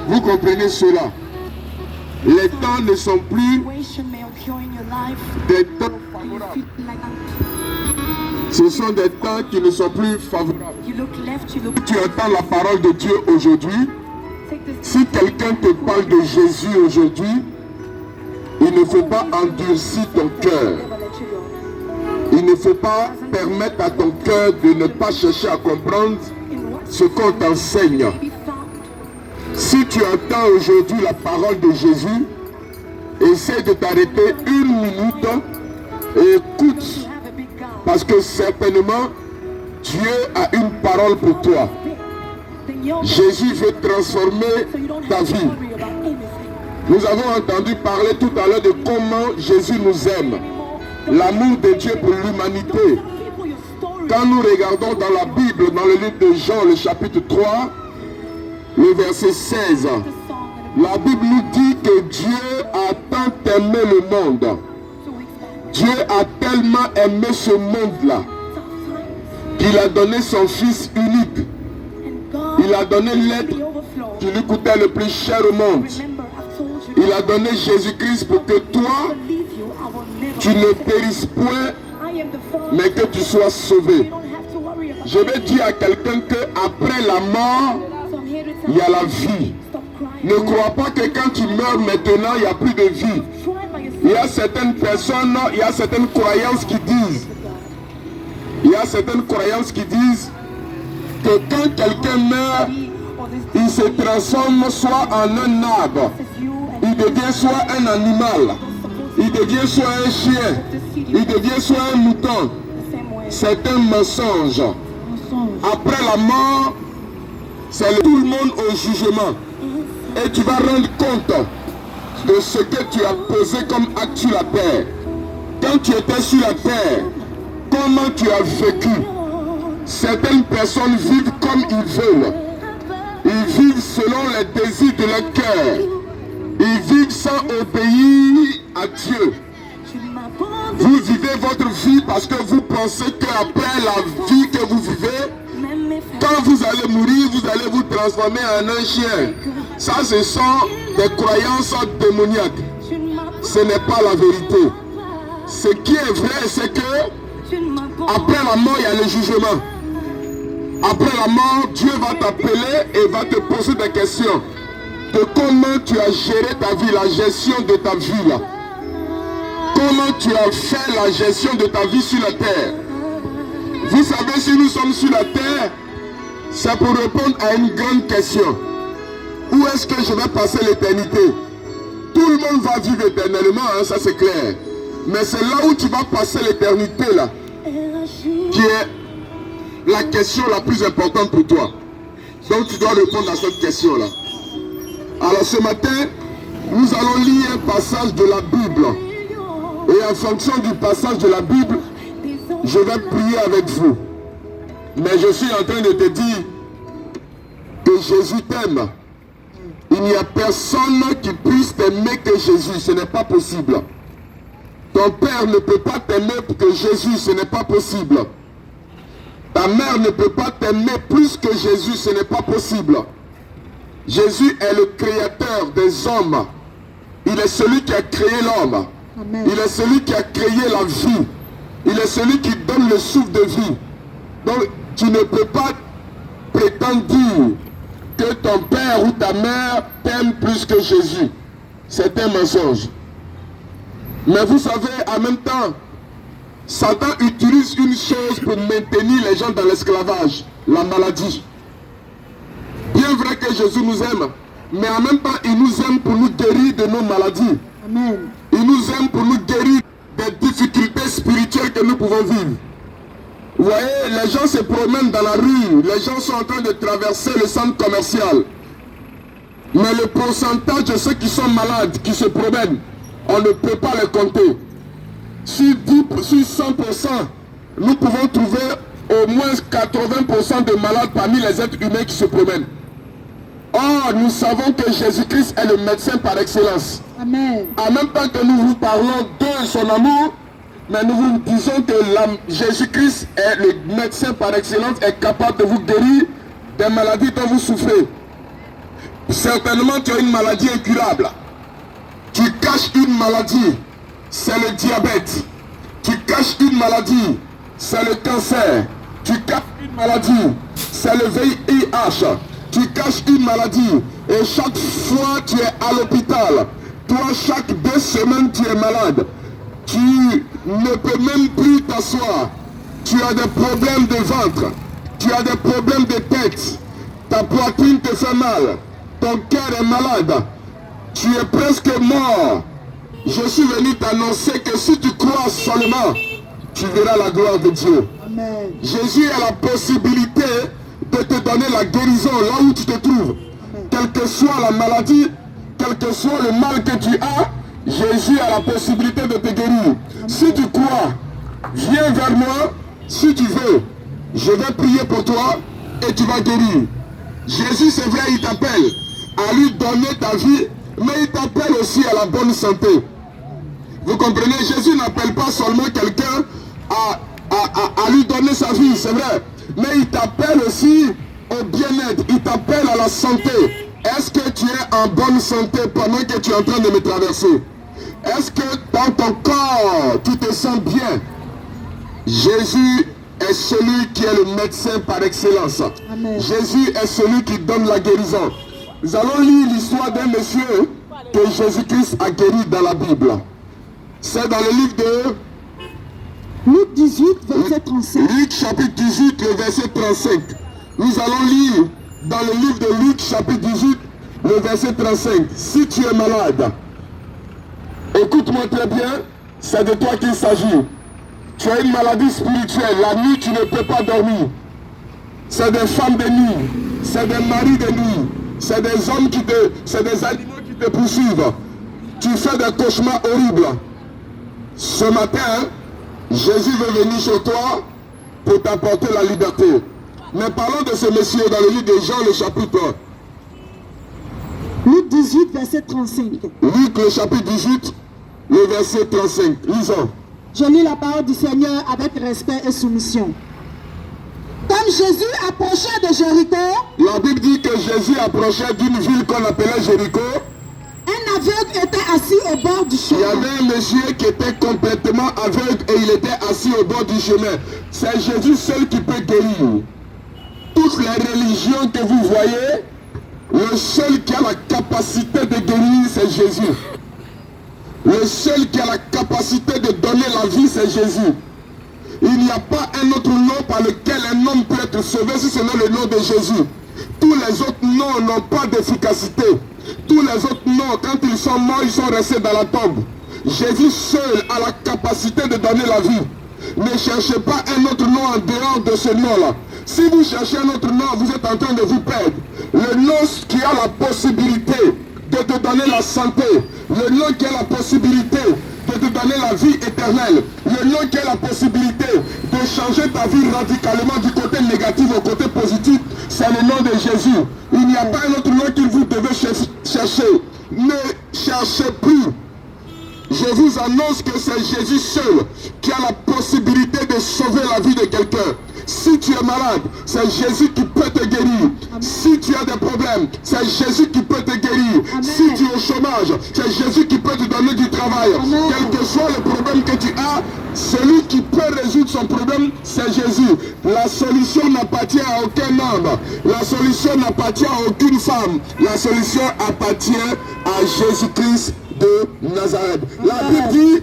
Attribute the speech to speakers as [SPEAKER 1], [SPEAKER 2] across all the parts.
[SPEAKER 1] Vous comprenez cela? Les temps ne sont plus des temps favorables. Ce sont des temps qui ne sont plus favorables. Tu entends la parole de Dieu aujourd'hui. Si quelqu'un te parle de Jésus aujourd'hui, il ne faut pas endurcir ton cœur. Il ne faut pas permettre à ton cœur de ne pas chercher à comprendre ce qu'on t'enseigne. Si tu entends aujourd'hui la parole de Jésus, essaie de t'arrêter une minute et écoute. Parce que certainement, Dieu a une parole pour toi. Jésus veut transformer ta vie. Nous avons entendu parler tout à l'heure de comment Jésus nous aime. L'amour de Dieu pour l'humanité. Quand nous regardons dans la Bible, dans le livre de Jean, le chapitre 3, le verset 16, la Bible nous dit que Dieu a tant aimé le monde. Dieu a tellement aimé ce monde-là qu'il a donné son Fils unique. Il a donné l'être qui lui coûtait le plus cher au monde. Il a donné Jésus-Christ pour que toi, tu ne périsses point, mais que tu sois sauvé. Je vais dire à quelqu'un qu'après la mort, il y a la vie. Ne crois pas que quand tu meurs maintenant, il n'y a plus de vie. Il y a certaines personnes, il y a certaines croyances qui disent, que quand quelqu'un meurt, il se transforme soit en un arbre, il devient soit un animal, il devient soit un chien, il devient soit un mouton. C'est un mensonge. Après la mort, c'est tout le monde au jugement. Et tu vas rendre compte de ce que tu as posé comme acte sur la terre. Quand tu étais sur la terre, comment tu as vécu? Certaines personnes vivent comme ils veulent. Ils vivent selon les désirs de leur cœur. Ils vivent sans obéir à Dieu. Vous vivez votre vie parce que vous pensez qu'après la vie que vous vivez, quand vous allez mourir, vous allez vous transformer en un chien. Ça, ce sont des croyances démoniaques. Ce n'est pas la vérité. Ce qui est vrai, c'est que après la mort, il y a le jugement. Après la mort, Dieu va t'appeler et va te poser des questions de comment tu as géré ta vie, la gestion de ta vie là. Comment tu as fait la gestion de ta vie sur la terre. Vous savez, si nous sommes sur la terre, c'est pour répondre à une grande question. Où est-ce que je vais passer l'éternité? Tout le monde va vivre éternellement, hein, ça c'est clair. Mais c'est là où tu vas passer l'éternité là, qui est la question la plus importante pour toi. Donc tu dois répondre à cette question là. Alors ce matin, nous allons lire un passage de la Bible. Et en fonction du passage de la Bible, je vais prier avec vous. Mais je suis en train de te dire que Jésus t'aime. Il n'y a personne qui puisse t'aimer que Jésus. Ce n'est pas possible. Ton père ne peut pas t'aimer que Jésus. Ce n'est pas possible. Ta mère ne peut pas t'aimer plus que Jésus. Ce n'est pas possible. Jésus est le créateur des hommes. Il est celui qui a créé l'homme. Il est celui qui a créé la vie. Il est celui qui donne le souffle de vie. Donc tu ne peux pas prétendre dire que ton père ou ta mère t'aime plus que Jésus. C'est un mensonge. Mais vous savez, en même temps, Satan utilise une chose pour maintenir les gens dans l'esclavage, la maladie. Bien vrai que Jésus nous aime, mais en même temps, il nous aime pour nous guérir de nos maladies. Amen. Il nous aime pour nous guérir des difficultés spirituelles que nous pouvons vivre. Vous voyez, les gens se promènent dans la rue, les gens sont en train de traverser le centre commercial. Mais le pourcentage de ceux qui sont malades, qui se promènent, on ne peut pas les compter. Sur 100%, nous pouvons trouver au moins 80% de malades parmi les êtres humains qui se promènent. Or, nous savons que Jésus-Christ est le médecin par excellence. Amen. En même temps que nous vous parlons de son amour, mais nous vous disons que Jésus-Christ est le médecin par excellence, est capable de vous guérir des maladies dont vous souffrez. Certainement, tu as une maladie incurable. Tu caches une maladie, c'est le diabète. Tu caches une maladie, c'est le cancer. Tu caches une maladie, c'est le VIH. Tu caches une maladie et chaque fois tu es à l'hôpital. Toi, chaque 2 semaines, tu es malade. Tu ne peux même plus t'asseoir. Tu as des problèmes de ventre. Tu as des problèmes de tête. Ta poitrine te fait mal. Ton cœur est malade. Tu es presque mort. Je suis venu t'annoncer que si tu crois seulement, tu verras la gloire de Dieu. Amen. Jésus a la possibilité de te donner la guérison là où tu te trouves. Amen. Quelle que soit la maladie, quel que soit le mal que tu as, Jésus a la possibilité de te guérir. Amen. Si tu crois, viens vers moi. Si tu veux, je vais prier pour toi et tu vas guérir. Jésus, c'est vrai, il t'appelle à lui donner ta vie, mais il t'appelle aussi à la bonne santé. Vous comprenez, Jésus n'appelle pas seulement quelqu'un à lui donner sa vie, c'est vrai. Mais il t'appelle aussi au bien-être, il t'appelle à la santé. Est-ce que tu es en bonne santé pendant que tu es en train de me traverser? Est-ce que dans ton corps, tu te sens bien? Jésus est celui qui est le médecin par excellence. Amen. Jésus est celui qui donne la guérison. Nous allons lire l'histoire d'un monsieur que Jésus-Christ a guéri dans la Bible. C'est dans le livre de
[SPEAKER 2] Luc 18, verset 35.
[SPEAKER 1] Luc chapitre 18, le verset 35. Nous allons lire dans le livre de Luc chapitre 18, le verset 35. Si tu es malade, écoute-moi très bien, c'est de toi qu'il s'agit. Tu as une maladie spirituelle, la nuit tu ne peux pas dormir. C'est des femmes de nuit, c'est des maris de nuit, c'est des hommes c'est des animaux qui te poursuivent. Tu fais des cauchemars horribles. Ce matin, Jésus veut venir chez toi pour t'apporter la liberté. Mais parlons de ce monsieur dans le livre de Jean, le chapitre.
[SPEAKER 2] Luc 18, verset 35.
[SPEAKER 1] Luc, le chapitre 18, le verset 35. Lisons.
[SPEAKER 2] Je lis la parole du Seigneur avec respect et soumission. Comme Jésus approchait de Jéricho,
[SPEAKER 1] la Bible dit que Jésus approchait d'une ville qu'on appelait Jéricho.
[SPEAKER 2] Un aveugle était assis au bord du chemin.
[SPEAKER 1] Il y avait un monsieur qui était complètement aveugle et il était assis au bord du chemin. C'est Jésus seul qui peut guérir. Toutes les religions que vous voyez, le seul qui a la capacité de guérir, c'est Jésus. Le seul qui a la capacité de donner la vie, c'est Jésus. Il n'y a pas un autre nom par lequel un homme peut être sauvé si ce n'est le nom de Jésus. Tous les autres noms n'ont pas d'efficacité. Tous les autres noms, quand ils sont morts, ils sont restés dans la tombe. Jésus seul a la capacité de donner la vie. Ne cherchez pas un autre nom en dehors de ce nom-là. Si vous cherchez un autre nom, vous êtes en train de vous perdre. Le nom qui a la possibilité de te donner la santé, le nom qui a la possibilité de te donner la vie éternelle, le nom qui a la possibilité de changer ta vie radicalement du côté négatif au côté positif, c'est le nom de Jésus. Il n'y a pas un autre nom que vous devez chercher. Ne cherchez plus. Je vous annonce que c'est Jésus seul qui a la possibilité de sauver la vie de quelqu'un. Si tu es malade, c'est Jésus qui peut te guérir. Amen. Si tu as des problèmes, c'est Jésus qui peut te guérir. Amen. Si tu es au chômage, c'est Jésus qui peut te donner du travail. Amen. Quel que soit le problème que tu as, celui qui peut résoudre son problème, c'est Jésus. La solution n'appartient à aucun homme. La solution n'appartient à aucune femme. La solution appartient à Jésus-Christ de Nazareth. Amen. La Bible dit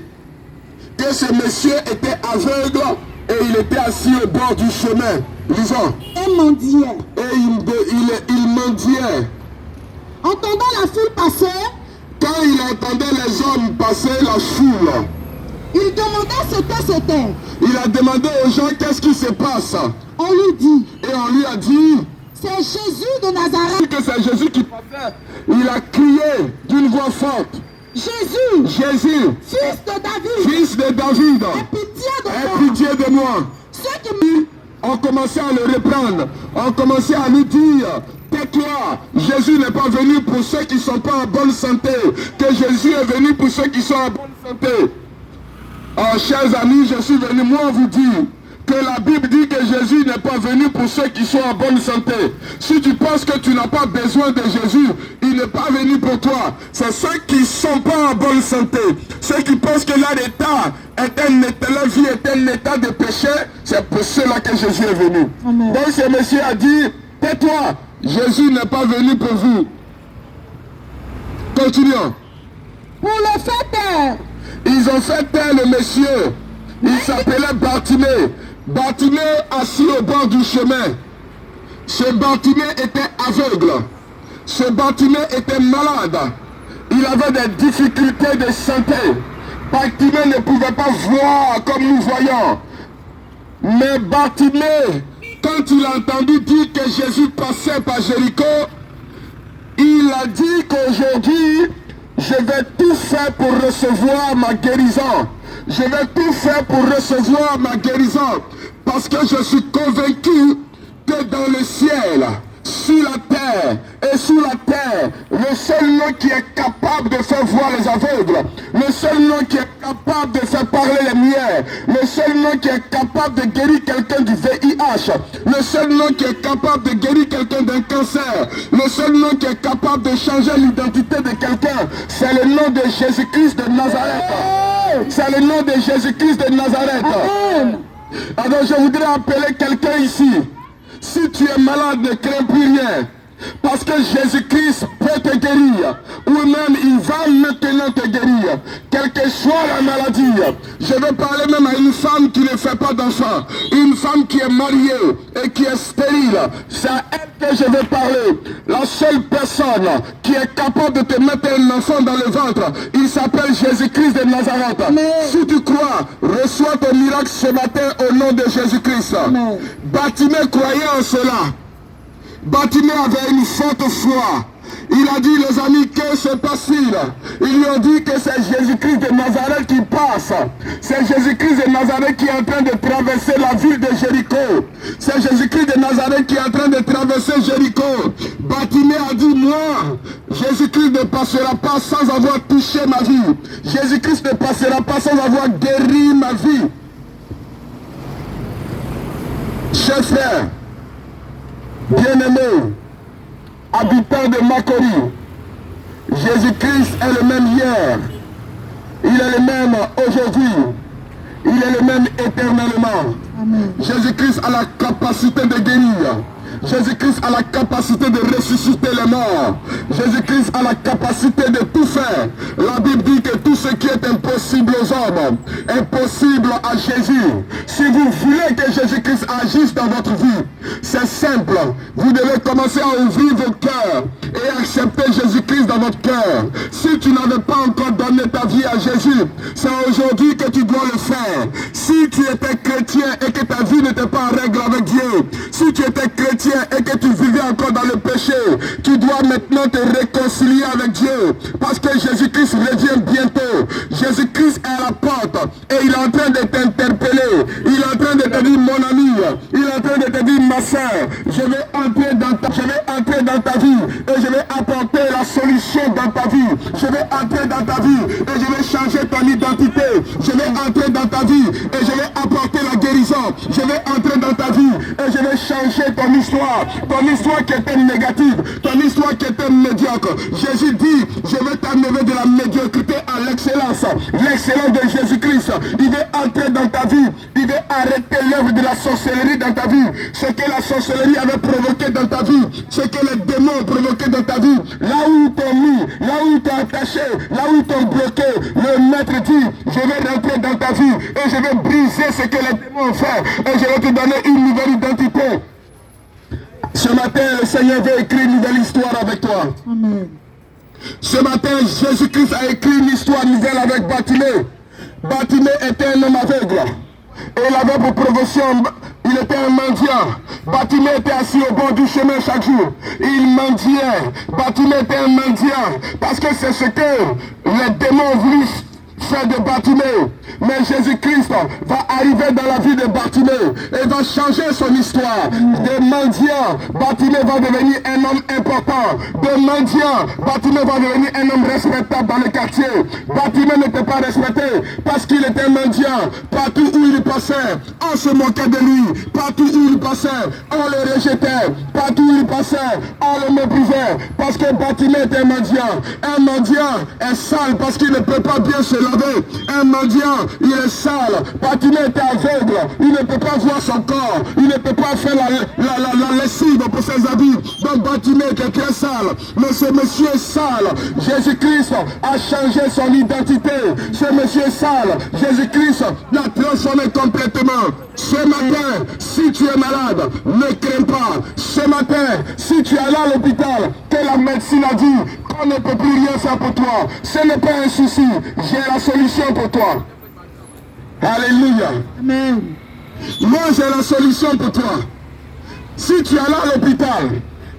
[SPEAKER 1] que ce monsieur était aveugle et il était assis au bord du chemin. Lisons.
[SPEAKER 2] Et mendiait.
[SPEAKER 1] Et il mendiait.
[SPEAKER 2] Entendant la foule passer,
[SPEAKER 1] quand il entendait les hommes passer, la foule,
[SPEAKER 2] il demandait ce que c'était.
[SPEAKER 1] Il a demandé aux gens qu'est-ce qui se passe.
[SPEAKER 2] On lui dit.
[SPEAKER 1] Et on lui a dit.
[SPEAKER 2] C'est Jésus de Nazareth.
[SPEAKER 1] Que c'est Jésus qui passait. Il a crié d'une voix forte.
[SPEAKER 2] Jésus,
[SPEAKER 1] fils de David, aie pitié de moi.
[SPEAKER 2] Ceux qui
[SPEAKER 1] ont commencé à le reprendre, ont commencé à lui dire, tais-toi, Jésus n'est pas venu pour ceux qui ne sont pas en bonne santé, que Jésus est venu pour ceux qui sont en bonne santé. Alors, chers amis, je suis venu moi vous dire que la Bible dit que Jésus n'est pas venu pour ceux qui sont en bonne santé. Si tu penses que tu n'as pas besoin de Jésus, il n'est pas venu pour toi. C'est ceux qui ne sont pas en bonne santé. Ceux qui pensent que leur état leur vie est un état de péché, c'est pour cela que Jésus est venu. Amen. Donc ce monsieur a dit, tais-toi, Jésus n'est pas venu pour vous. Continuons.
[SPEAKER 2] Pour le faire taire.
[SPEAKER 1] Ils ont fait taire le monsieur. Il s'appelait Bartimée. Bartimée assis au bord du chemin. Ce Bartimée était aveugle. Ce Bartimée était malade. Il avait des difficultés de santé. Bartimée ne pouvait pas voir comme nous voyons. Mais Bartimée, quand il a entendu dire que Jésus passait par Jéricho, il a dit qu'aujourd'hui, je vais tout faire pour recevoir ma guérison. Je vais tout faire pour recevoir ma guérison. Parce que je suis convaincu que dans le ciel, sur la terre et sous la terre, le seul nom qui est capable de faire voir les aveugles, le seul nom qui est capable de faire parler les muets, le seul nom qui est capable de guérir quelqu'un du VIH, le seul nom qui est capable de guérir quelqu'un d'un cancer, le seul nom qui est capable de changer l'identité de quelqu'un, c'est le nom de Jésus-Christ de Nazareth. C'est le nom de Jésus-Christ de Nazareth. Alors je voudrais appeler quelqu'un ici. Si tu es malade, ne crains plus rien. Parce que Jésus-Christ peut te guérir. Ou même il va maintenant te guérir. Quelle que soit la maladie. Je vais parler même à une femme qui ne fait pas d'enfant. Une femme qui est mariée et qui est stérile. C'est à elle que je vais parler. La seule personne qui est capable de te mettre un enfant dans le ventre, il s'appelle Jésus-Christ de Nazareth. Amen. Si tu crois, reçois ton miracle ce matin au nom de Jésus-Christ. Bartimée croyait en cela. Bartimée avait une forte foi. Il a dit, les amis, que c'est facile. Ils lui ont dit que c'est Jésus-Christ de Nazareth qui passe. C'est Jésus-Christ de Nazareth qui est en train de traverser la ville de Jéricho. C'est Jésus-Christ de Nazareth qui est en train de traverser Jéricho. Bartimée a dit, moi, Jésus-Christ ne passera pas sans avoir touché ma vie. Jésus-Christ ne passera pas sans avoir guéri ma vie. Chers frères, bien-aimés, habitants de Makori, Jésus-Christ est le même hier, il est le même aujourd'hui, il est le même éternellement. Jésus-Christ a la capacité de guérir. Jésus-Christ a la capacité de ressusciter les morts. Jésus-Christ a la capacité de tout faire. La Bible dit que tout ce qui est impossible aux hommes est possible à Jésus. Si vous voulez que Jésus-Christ agisse dans votre vie, c'est simple. Vous devez commencer à ouvrir vos cœurs et accepter Jésus-Christ dans votre cœur. Si tu n'avais pas encore donné ta vie à Jésus, c'est aujourd'hui que tu dois le faire. Si tu étais chrétien et que ta vie n'était pas en règle avec Dieu, si tu étais chrétien et que tu vivais encore dans le péché, tu dois maintenant te réconcilier avec Dieu, parce que Jésus-Christ revient bientôt. Jésus-Christ est à la porte et il est en train de t'interpeller. Il est en train de te dire, mon ami, il est en train de te dire, ma soeur, je vais entrer dans ta vie et je vais apporter la solution dans ta vie. Je vais entrer dans ta vie et je vais changer ton identité. Je vais entrer dans ta vie et je vais apporter la guérison. Je vais entrer dans ta vie et je vais changer ton histoire. Ton histoire qui était négative, ton histoire qui était médiocre. Jésus dit, je vais t'amener de la médiocrité à l'excellence. L'excellence de Jésus-Christ. Il veut entrer dans ta vie. Il veut arrêter l'œuvre de la sorcellerie dans ta vie. Ce que la sorcellerie avait provoqué dans ta vie, ce que les démons ont provoqué dans ta vie, là où ils t'ont mis, là où ils t'ont attaché, là où ils t'ont bloqué, le maître dit, je vais rentrer dans ta vie et je vais briser ce que les démons ont fait et je vais te donner une nouvelle identité. Ce matin, le Seigneur veut écrire une nouvelle histoire avec toi. Amen. Ce matin, Jésus-Christ a écrit une histoire nouvelle avec Bartimée. Bartimée était un homme aveugle. Et il avait pour promotion, il était un mendiant. Bartimée était assis au bord du chemin chaque jour. Il mendiait. Bartimée était un mendiant. Parce que c'est ce que les démons ont voulu cancer de Bartimée. Mais Jésus-Christ va arriver dans la vie de Bartimée et va changer son histoire. De mendiant, Bartimée va devenir un homme important. De mendiant, Bartimée va devenir un homme respectable dans le quartier. Bartimée n'était pas respecté parce qu'il était mendiant. Partout où il passait, on se moquait de lui. Partout où il passait, on le rejetait. Partout où il passait, on le méprisait. Parce que Bartimée était mendiant. Un mendiant est sale parce qu'il ne peut pas bien se laver. Un mendiant, il est sale. Bartimée était aveugle. Il ne peut pas voir son corps. Il ne peut pas faire la lessive pour ses habits. Donc Bartimée était très sale. Mais ce monsieur est sale. Jésus-Christ a changé son identité. Ce monsieur est sale. Jésus-Christ l'a transformé complètement. Ce matin, si tu es malade, ne crains pas. Ce matin, si tu es allé à l'hôpital, que la médecine a dit qu'on ne peut plus rien faire pour toi, ce n'est pas un souci. J'ai la solution pour toi. Alléluia.
[SPEAKER 2] Amen.
[SPEAKER 1] Moi, j'ai la solution pour toi. Si tu es allé à l'hôpital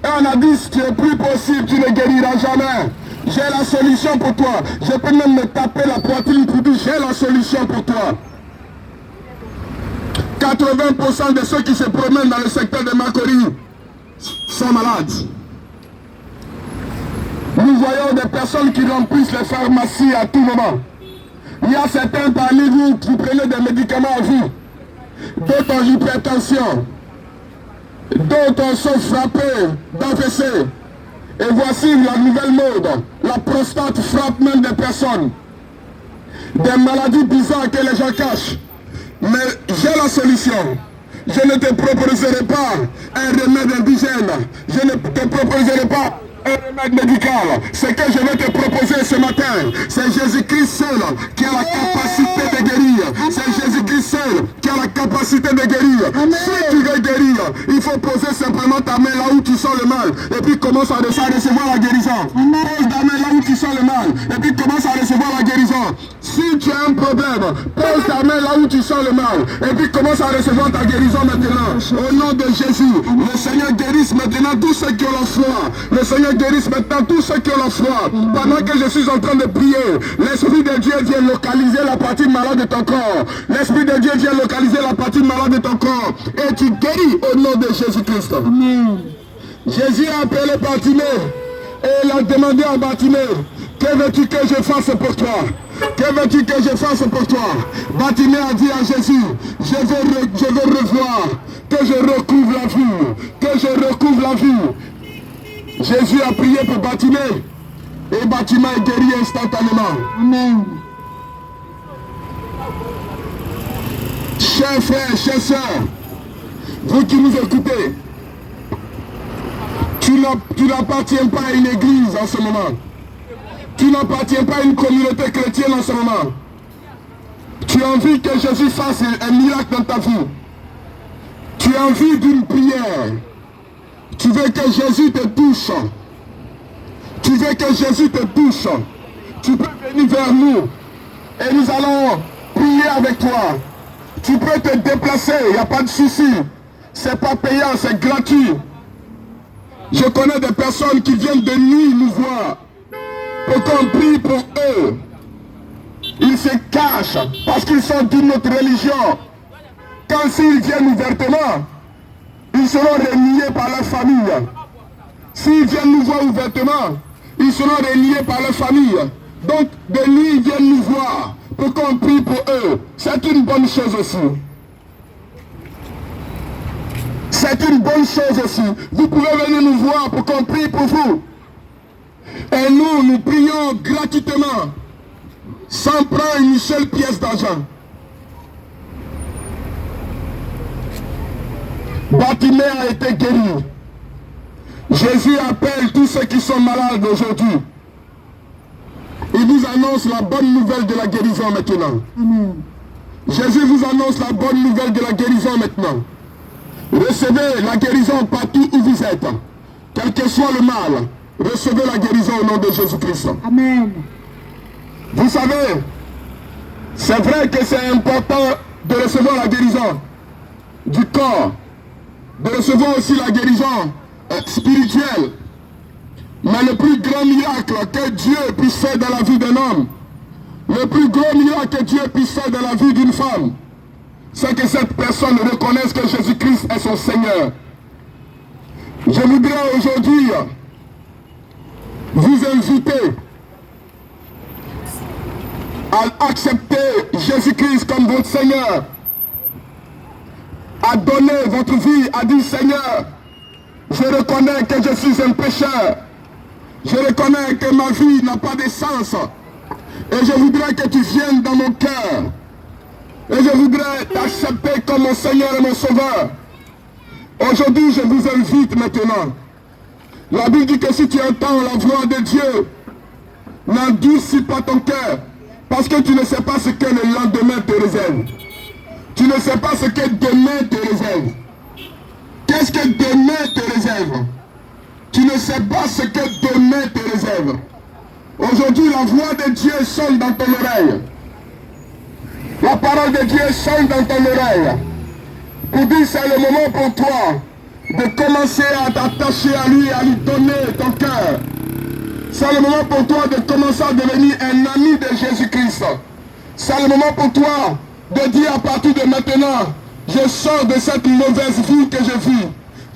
[SPEAKER 1] et on a dit que ce n'est plus possible, tu ne guériras jamais. J'ai la solution pour toi. Je peux même me taper la poitrine pour dire j'ai la solution pour toi. 80% de ceux qui se promènent dans le secteur de Makori sont malades. Nous voyons des personnes qui remplissent les pharmacies à tout moment. Il y a certains parmi vous qui prenaient des médicaments à vie. D'autres ont l'hypertension. D'autres sont frappés d'AVC. Et voici la nouvelle mode. La prostate frappe même des personnes. Des maladies bizarres que les gens cachent. Mais j'ai la solution. Je ne te proposerai pas un remède indigène. Je ne te proposerai pas un remède médical. Ce que je vais te proposer ce matin, c'est Jésus-Christ seul qui a la capacité de guérir. C'est Jésus-Christ seul qui a la capacité de guérir. Si tu veux guérir, il faut poser simplement ta main là où tu sens le mal. Et puis commence à recevoir la guérison. Pose ta main là où tu sens le mal. Et puis commence à recevoir la guérison. Si tu as un problème, pose ta main là où tu sens le mal. Et puis commence à recevoir ta guérison maintenant. Au nom de Jésus, le Seigneur guérisse maintenant tous ceux qui ont la foi. Le Seigneur guérisse maintenant tous ceux qui ont la foi. Pendant que je suis en train de prier, l'Esprit de Dieu vient localiser la partie malade de ton corps. L'Esprit de Dieu vient localiser la partie malade de ton corps. Et tu guéris au nom de Jésus-Christ.
[SPEAKER 2] Amen.
[SPEAKER 1] Jésus a appelé Bartimée et il a demandé à Bartimée, que veux-tu que je fasse pour toi? Que veux-tu que je fasse pour toi? Bartimée a dit à Jésus, je veux revoir, que je recouvre la vue, que je recouvre la vue. Jésus a prié pour Bartimée et Bartimée est guéri instantanément.
[SPEAKER 2] Amen.
[SPEAKER 1] Chers frères, chers sœurs, vous qui nous écoutez, tu n'appartiens pas à une église en ce moment. Tu n'appartiens pas à une communauté chrétienne en ce moment. Tu as envie que Jésus fasse un miracle dans ta vie. Tu as envie d'une prière. Tu veux que Jésus te touche. Tu veux que Jésus te touche. Tu peux venir vers nous et nous allons prier avec toi. Tu peux te déplacer, il n'y a pas de souci. C'est pas payant, c'est gratuit. Je connais des personnes qui viennent de nuit nous voir pour qu'on prie pour eux. Ils se cachent parce qu'ils sont d'une autre religion. Quand s'ils viennent ouvertement, ils seront reniés par leur famille. S'ils viennent nous voir ouvertement, ils seront reniés par leur famille. Donc de nuit, ils viennent nous voir pour qu'on prie pour eux. C'est une bonne chose aussi. C'est une bonne chose aussi. Vous pouvez venir nous voir pour qu'on prie pour vous. Et nous prions gratuitement, sans prendre une seule pièce d'argent. Bartimée a été guéri. Jésus appelle tous ceux qui sont malades aujourd'hui. Il vous annonce la bonne nouvelle de la guérison maintenant.
[SPEAKER 2] Amen.
[SPEAKER 1] Jésus vous annonce la bonne nouvelle de la guérison maintenant. Recevez la guérison partout où vous êtes. Quel que soit le mal, recevez la guérison au nom de Jésus-Christ.
[SPEAKER 2] Amen.
[SPEAKER 1] Vous savez, c'est vrai que c'est important de recevoir la guérison du corps, de recevoir aussi la guérison spirituelle. Mais le plus grand miracle que Dieu puisse faire dans la vie d'un homme, Le plus gros miracle que Dieu puisse faire dans la vie d'une femme, c'est que cette personne reconnaisse que Jésus-Christ est son Seigneur. Je voudrais aujourd'hui vous inviter à accepter Jésus-Christ comme votre Seigneur, à donner votre vie, à dire Seigneur, je reconnais que je suis un pécheur, je reconnais que ma vie n'a pas de sens, et je voudrais que tu viennes dans mon cœur, et je voudrais t'accepter comme mon Seigneur et mon Sauveur. Aujourd'hui, je vous invite maintenant. La Bible dit que si tu entends la voix de Dieu, n'endurcis pas ton cœur, parce que tu ne sais pas ce que le lendemain te réserve. Tu ne sais pas ce que demain te réserve. Qu'est-ce que demain te réserve? Tu ne sais pas ce que demain te réserve. Aujourd'hui, la voix de Dieu sonne dans ton oreille. La parole de Dieu sonne dans ton oreille. Pour dire c'est le moment pour toi de commencer à t'attacher à lui, à lui donner ton cœur. C'est le moment pour toi de commencer à devenir un ami de Jésus-Christ. C'est le moment pour toi de dire à partir de maintenant, je sors de cette mauvaise vie que je vis.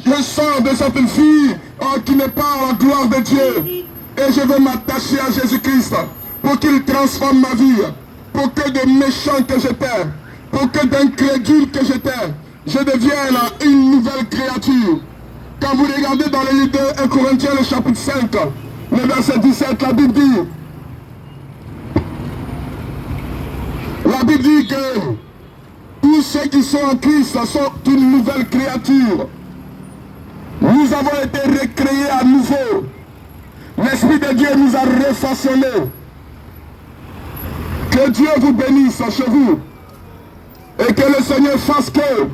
[SPEAKER 1] Je sors de cette vie qui n'est pas la gloire de Dieu. Et je veux m'attacher à Jésus-Christ pour qu'il transforme ma vie. Pour que de méchant que j'étais, pour que d'incrédule que j'étais, je devienne une nouvelle créature. Quand vous regardez dans le livre de 1 Corinthiens, le chapitre 5, le verset 17, la Bible dit que tous ceux qui sont en Christ sont une nouvelle créature. Nous avons été recréés à nouveau. L'Esprit de Dieu nous a refaçonnés. Que Dieu vous bénisse chez vous. Et que le Seigneur fasse que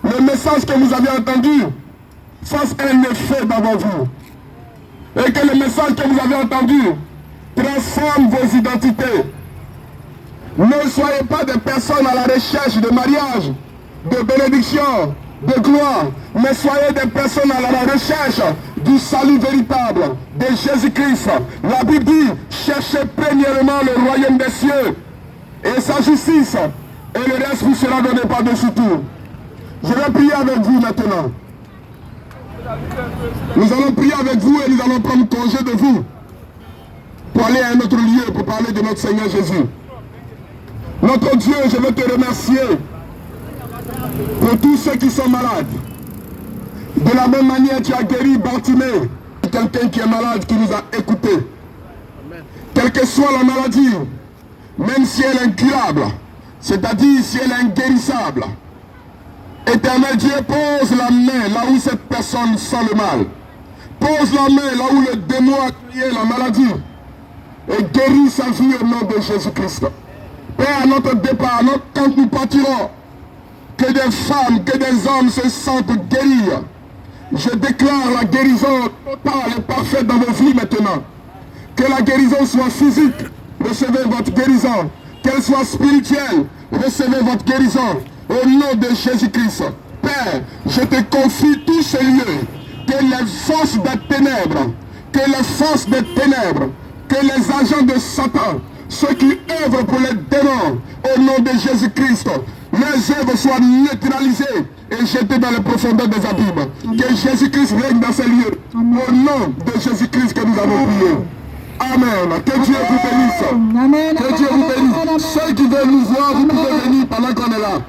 [SPEAKER 1] le message que vous avez entendu fasse un effet dans vos vies. Et que le message que vous avez entendu transforme vos identités. Ne soyez pas des personnes à la recherche de mariage, de bénédiction, de gloire, mais soyez des personnes à la recherche du salut véritable de Jésus-Christ. La Bible dit, cherchez premièrement le royaume des cieux et sa justice, et le reste vous sera donné par-dessus tout. Je vais prier avec vous maintenant. Nous allons prier avec vous et nous allons prendre congé de vous pour aller à un autre lieu pour parler de notre Seigneur Jésus. Notre Dieu, je veux te remercier pour tous ceux qui sont malades. De la même manière, tu as guéri Bartimée, quelqu'un qui est malade, qui nous a écoutés. Quelle que soit la maladie, même si elle est incurable, c'est-à-dire si elle est inguérissable, Éternel Dieu, pose la main là où cette personne sent le mal. Pose la main là où le démon a créé la maladie. Et guéris sa vie au nom de Jésus-Christ. Père, à notre départ, quand nous partirons, que des femmes, que des hommes se sentent guéris. Je déclare la guérison totale et parfaite dans vos vies maintenant. Que la guérison soit physique, recevez votre guérison. Qu'elle soit spirituelle, recevez votre guérison. Au nom de Jésus-Christ. Père, je te confie tous ces lieux. Que les forces des ténèbres, que les agents de Satan, ceux qui œuvrent pour les démons, au nom de Jésus-Christ, les œuvres soient neutralisées et jetées dans les profondeurs des abîmes. Que Jésus-Christ règne dans ces lieux. Au nom de Jésus-Christ que nous avons prié. Amen. Que Dieu vous bénisse.
[SPEAKER 2] Amen.
[SPEAKER 1] Que Dieu vous bénisse. Ceux qui veulent nous voir, vous pouvez venir pendant qu'on est là.